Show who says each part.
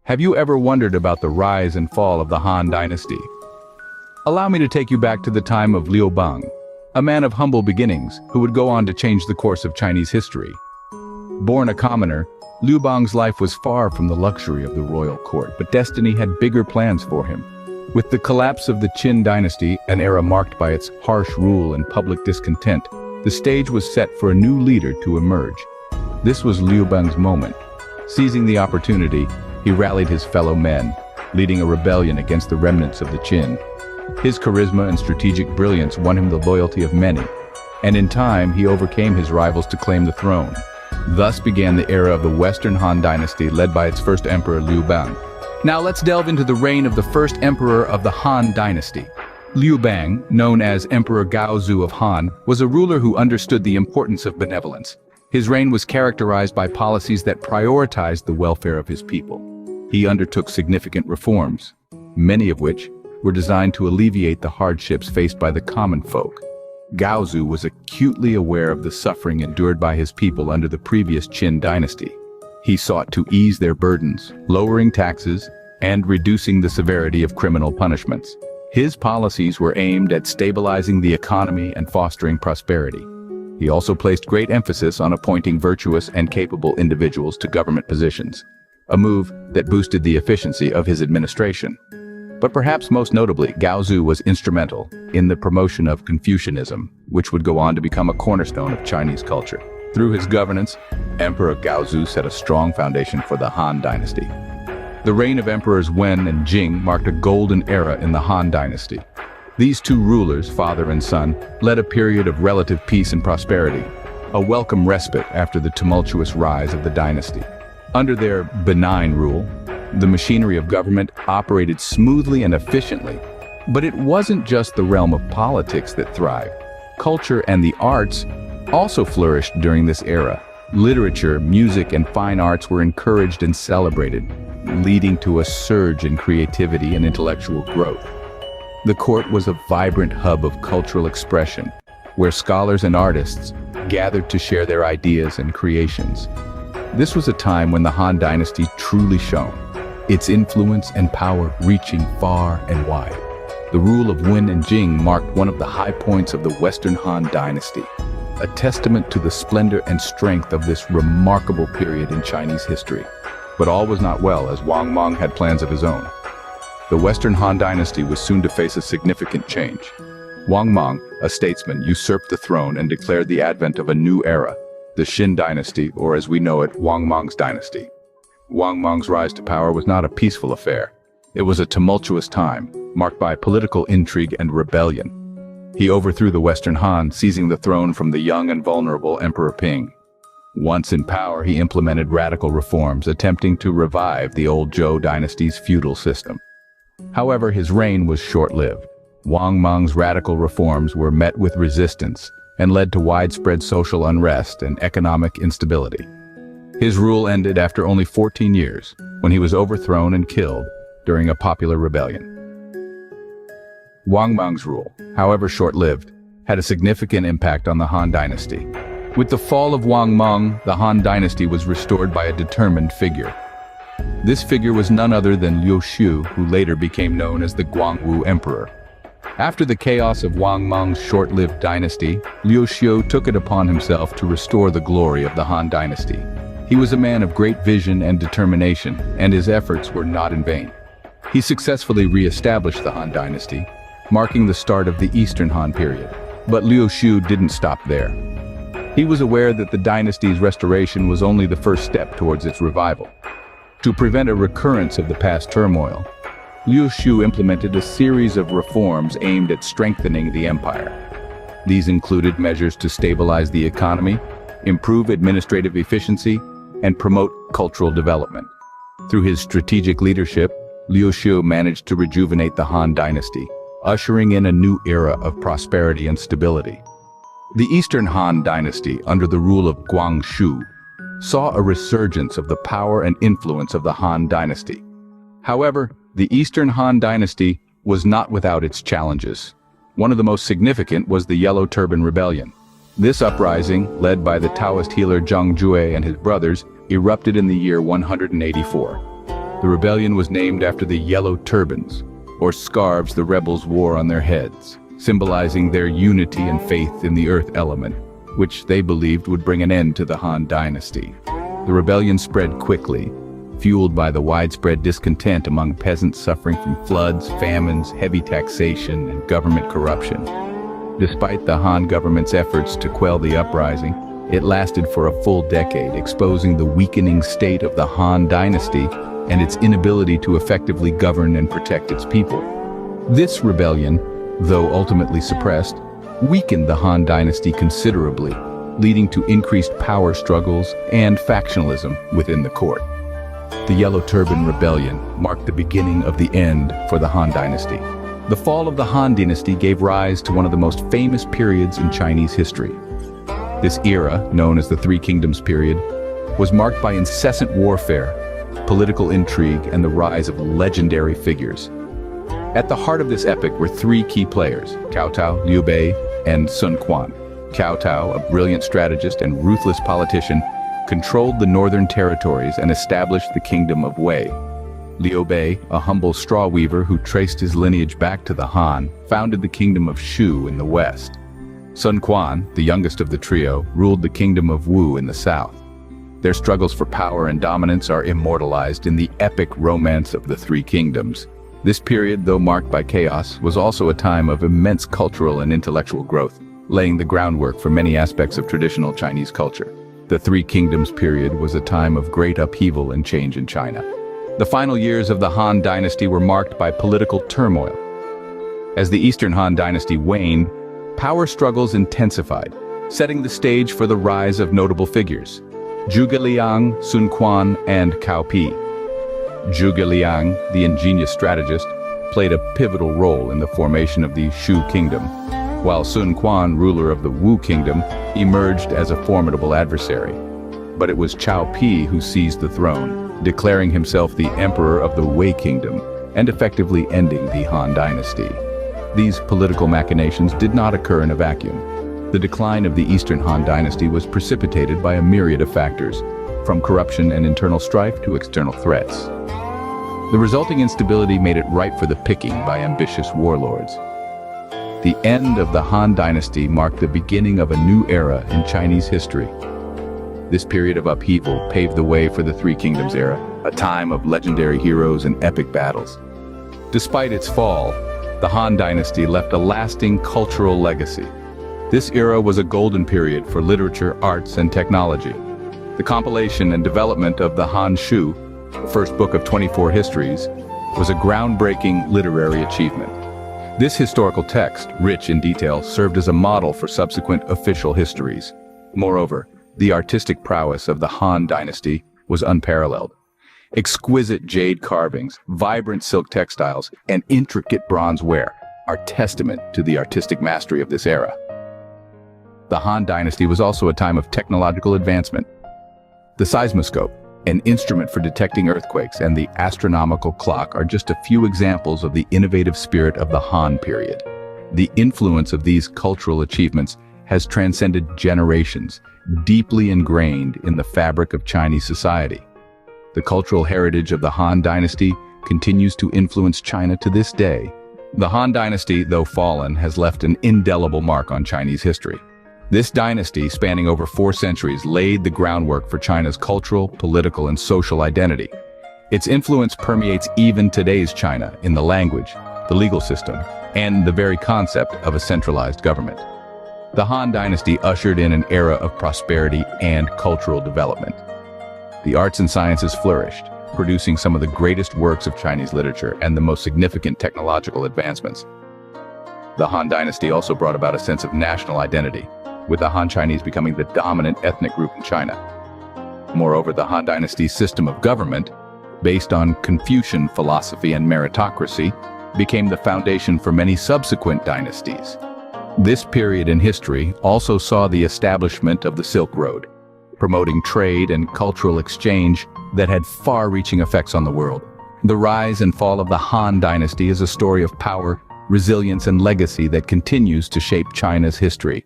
Speaker 1: Have you ever wondered about the rise and fall of the Han Dynasty? Allow me to take you back to the time of Liu Bang, a man of humble beginnings who would go on to change the course of Chinese history. Born a commoner, Liu Bang's life was far from the luxury of the royal court, but destiny had bigger plans for him. With the collapse of the Qin dynasty, an era marked by its harsh rule and public discontent, the stage was set for a new leader to emerge. This was Liu Bang's moment. Seizing the opportunity, he rallied his fellow men, leading a rebellion against the remnants of the Qin. His charisma and strategic brilliance won him the loyalty of many, and in time he overcame his rivals to claim the throne. Thus began the era of the Western Han Dynasty, led by its first emperor Liu Bang. Now let's delve into the reign of the first emperor of the Han Dynasty. Liu Bang, known as Emperor Gaozu of Han, was a ruler who understood the importance of benevolence. His reign was characterized by policies that prioritized the welfare of his people. He undertook significant reforms, many of which were designed to alleviate the hardships faced by the common folk. Gaozu was acutely aware of the suffering endured by his people under the previous Qin dynasty. He sought to ease their burdens, lowering taxes and reducing the severity of criminal punishments. His policies were aimed at stabilizing the economy and fostering prosperity. He also placed great emphasis on appointing virtuous and capable individuals to government positions, a move that boosted the efficiency of his administration. But perhaps most notably, Gaozu was instrumental in the promotion of Confucianism, which would go on to become a cornerstone of Chinese culture. Through his governance, Emperor Gaozu set a strong foundation for the Han Dynasty. The reign of Emperors Wen and Jing marked a golden era in the Han Dynasty. These two rulers, father and son, led a period of relative peace and prosperity, a welcome respite after the tumultuous rise of the dynasty. Under their benign rule, the machinery of government operated smoothly and efficiently. But it wasn't just the realm of politics that thrived. Culture and the arts also flourished during this era. Literature, music, and fine arts were encouraged and celebrated, leading to a surge in creativity and intellectual growth. The court was a vibrant hub of cultural expression, where scholars and artists gathered to share their ideas and creations. This was a time when the Han Dynasty truly shone, its influence and power reaching far and wide. The rule of Wen and Jing marked one of the high points of the Western Han Dynasty, a testament to the splendor and strength of this remarkable period in Chinese history. But all was not well, as Mang had plans of his own. The Western Han Dynasty was soon to face a significant change. Mang, a statesman, usurped the throne and declared the advent of a new era, the Qin dynasty, or as we know it, Mang's dynasty. Mang's rise to power was not a peaceful affair. It was a tumultuous time, marked by political intrigue and rebellion. He overthrew the Western Han, seizing the throne from the young and vulnerable Emperor Ping. Once in power, he implemented radical reforms, attempting to revive the old Zhou dynasty's feudal system. However, his reign was short-lived. Mang's radical reforms were met with resistance and led to widespread social unrest and economic instability. His rule ended after only 14 years, when he was overthrown and killed during a popular rebellion. Mang's rule, however short-lived, had a significant impact on the Han Dynasty. With the fall of Mang, the Han Dynasty was restored by a determined figure. This figure was none other than Liu Xiu, who later became known as the Guangwu Emperor. After the chaos of Mang's short-lived dynasty, Liu Xiu took it upon himself to restore the glory of the Han Dynasty. He was a man of great vision and determination, and his efforts were not in vain. He successfully re-established the Han Dynasty, marking the start of the Eastern Han period. But Liu Xiu didn't stop there. He was aware that the dynasty's restoration was only the first step towards its revival. To prevent a recurrence of the past turmoil, Liu Xiu implemented a series of reforms aimed at strengthening the empire. These included measures to stabilize the economy, improve administrative efficiency, and promote cultural development. Through his strategic leadership, Liu Xiu managed to rejuvenate the Han Dynasty, ushering in a new era of prosperity and stability. The Eastern Han Dynasty, under the rule of Guangxu, saw a resurgence of the power and influence of the Han Dynasty. However, the Eastern Han Dynasty was not without its challenges. One of the most significant was the Yellow Turban Rebellion. This uprising, led by the Taoist healer Zhang Jue and his brothers, erupted in the year 184. The rebellion was named after the yellow turbans, or scarves the rebels wore on their heads, symbolizing their unity and faith in the earth element, which they believed would bring an end to the Han Dynasty. The rebellion spread quickly, fueled by the widespread discontent among peasants suffering from floods, famines, heavy taxation, and government corruption. Despite the Han government's efforts to quell the uprising, it lasted for a full decade, exposing the weakening state of the Han Dynasty and its inability to effectively govern and protect its people. This rebellion, though ultimately suppressed, weakened the Han Dynasty considerably, leading to increased power struggles and factionalism within the court. The Yellow Turban Rebellion marked the beginning of the end for the Han Dynasty. The fall of the Han Dynasty gave rise to one of the most famous periods in Chinese history. This era, known as the Three Kingdoms period, was marked by incessant warfare, political intrigue, and the rise of legendary figures. At the heart of this epic were three key players: Cao Cao, Liu Bei, and Sun Quan. Cao Cao, a brilliant strategist and ruthless politician, controlled the northern territories and established the kingdom of Wei. Liu Bei, a humble straw weaver who traced his lineage back to the Han, founded the kingdom of Shu in the west. Sun Quan, the youngest of the trio, ruled the kingdom of Wu in the south. Their struggles for power and dominance are immortalized in the epic romance of the Three Kingdoms. This period, though marked by chaos, was also a time of immense cultural and intellectual growth, laying the groundwork for many aspects of traditional Chinese culture. The Three Kingdoms period was a time of great upheaval and change in China. The final years of the Han Dynasty were marked by political turmoil. As the Eastern Han Dynasty waned, power struggles intensified, setting the stage for the rise of notable figures: Zhuge Liang, Sun Quan, and Cao Pi. Zhuge Liang, the ingenious strategist, played a pivotal role in the formation of the Shu kingdom, while Sun Quan, ruler of the Wu kingdom, emerged as a formidable adversary. But it was Cao Pi who seized the throne, declaring himself the emperor of the Wei kingdom and effectively ending the Han Dynasty. These political machinations did not occur in a vacuum. The decline of the Eastern Han Dynasty was precipitated by a myriad of factors, from corruption and internal strife to external threats. The resulting instability made it ripe for the picking by ambitious warlords. The end of the Han Dynasty marked the beginning of a new era in Chinese history. This period of upheaval paved the way for the Three Kingdoms era, a time of legendary heroes and epic battles. Despite its fall, the Han Dynasty left a lasting cultural legacy. This era was a golden period for literature, arts, and technology. The compilation and development of the Han Shu, the first book of 24 histories, was a groundbreaking literary achievement. This historical text, rich in detail, served as a model for subsequent official histories. Moreover, the artistic prowess of the Han Dynasty was unparalleled. Exquisite jade carvings, vibrant silk textiles, and intricate bronze ware are testament to the artistic mastery of this era. The Han Dynasty was also a time of technological advancement. The seismoscope, an instrument for detecting earthquakes, and the astronomical clock are just a few examples of the innovative spirit of the Han period. The influence of these cultural achievements has transcended generations, deeply ingrained in the fabric of Chinese society. The cultural heritage of the Han Dynasty continues to influence China to this day. The Han Dynasty, though fallen, has left an indelible mark on Chinese history. This dynasty, spanning over 4 centuries, laid the groundwork for China's cultural, political, and social identity. Its influence permeates even today's China in the language, the legal system, and the very concept of a centralized government. The Han Dynasty ushered in an era of prosperity and cultural development. The arts and sciences flourished, producing some of the greatest works of Chinese literature and the most significant technological advancements. The Han Dynasty also brought about a sense of national identity, with the Han Chinese becoming the dominant ethnic group in China. Moreover, the Han Dynasty's system of government, based on Confucian philosophy and meritocracy, became the foundation for many subsequent dynasties. This period in history also saw the establishment of the Silk Road, promoting trade and cultural exchange that had far-reaching effects on the world. The rise and fall of the Han Dynasty is a story of power, resilience, and legacy that continues to shape China's history.